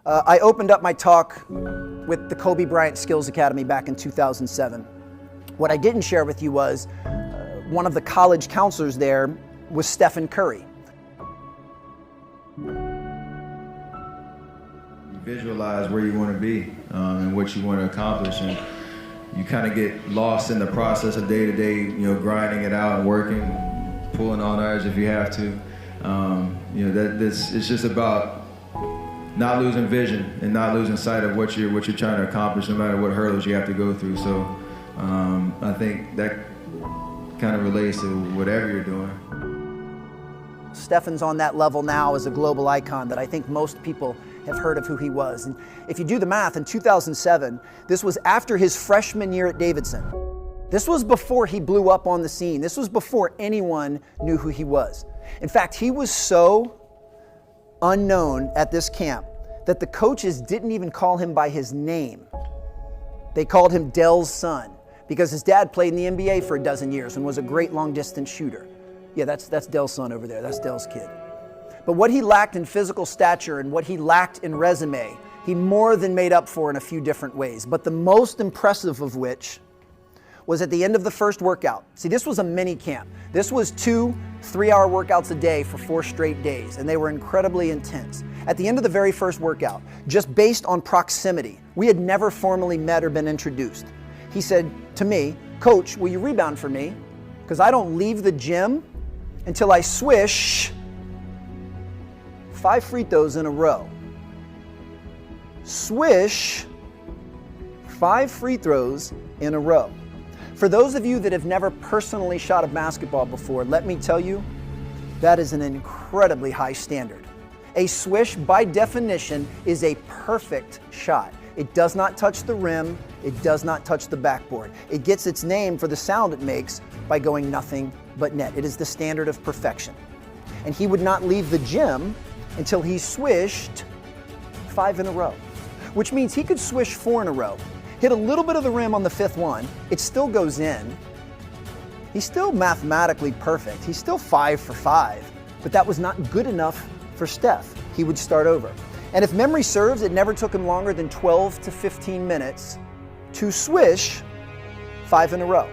I opened up my talk with the Kobe Bryant Skills Academy back in 2007. What I didn't share with you was one of the college counselors there was Stephen Curry. You visualize where you want to be and what you want to accomplish, and you kind of get lost in the process of day-to-day, grinding it out and working, pulling on ours if you have to. It's just about not losing vision and not losing sight of what you're trying to accomplish, no matter what hurdles you have to go through. So I think that kind of relates to whatever you're doing. Stephen's on that level now as a global icon that I think most people have heard of who he was. And if you do the math, in 2007, this was after his freshman year at Davidson. This was before he blew up on the scene. This was before anyone knew who he was. In fact, he was so unknown at this camp that the coaches didn't even call him by his name. They called him Dell's son because his dad played in the NBA for a dozen years and was a great long-distance shooter. Yeah, that's Dell's son over there. That's Dell's kid. But what he lacked in physical stature and what he lacked in resume, he more than made up for in a few different ways. But the most impressive of which was at the end of the first workout. See, this was a mini camp. This was 2 3-hour workouts a day for 4 straight days, and they were incredibly intense. At the end of the very first workout, just based on proximity, we had never formally met or been introduced. He said to me, "Coach, will you rebound for me? Because I don't leave the gym until I swish 5 free throws in a row." Swish 5 free throws in a row. For those of you that have never personally shot a basketball before, let me tell you, that is an incredibly high standard. A swish, by definition, is a perfect shot. It does not touch the rim. It does not touch the backboard. It gets its name for the sound it makes by going nothing but net. It is the standard of perfection. And he would not leave the gym until he swished 5 in a row, which means he could swish 4 in a row, hit a little bit of the rim on the 5th one, it still goes in. He's still mathematically perfect. He's still 5 for 5, but that was not good enough for Steph. He would start over. And if memory serves, it never took him longer than 12 to 15 minutes to swish 5 in a row.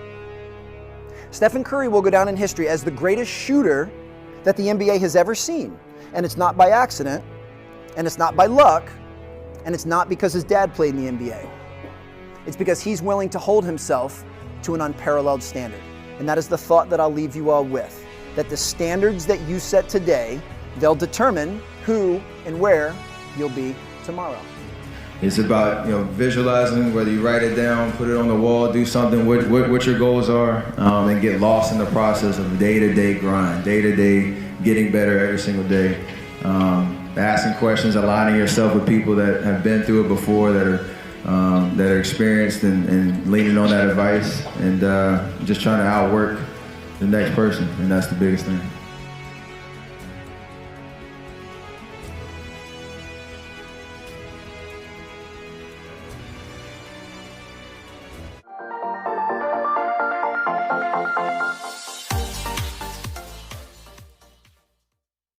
Stephen Curry will go down in history as the greatest shooter that the NBA has ever seen. And it's not by accident, and it's not by luck, and it's not because his dad played in the NBA. It's because he's willing to hold himself to an unparalleled standard. And that is the thought that I'll leave you all with, that the standards that you set today, they'll determine who and where you'll be tomorrow. It's about visualizing, whether you write it down, put it on the wall, do something, what your goals are, and get lost in the process of day-to-day grind, day-to-day getting better every single day. Asking questions, aligning yourself with people that have been through it before, that are experienced, and leaning on that advice, and just trying to outwork the next person, and that's the biggest thing.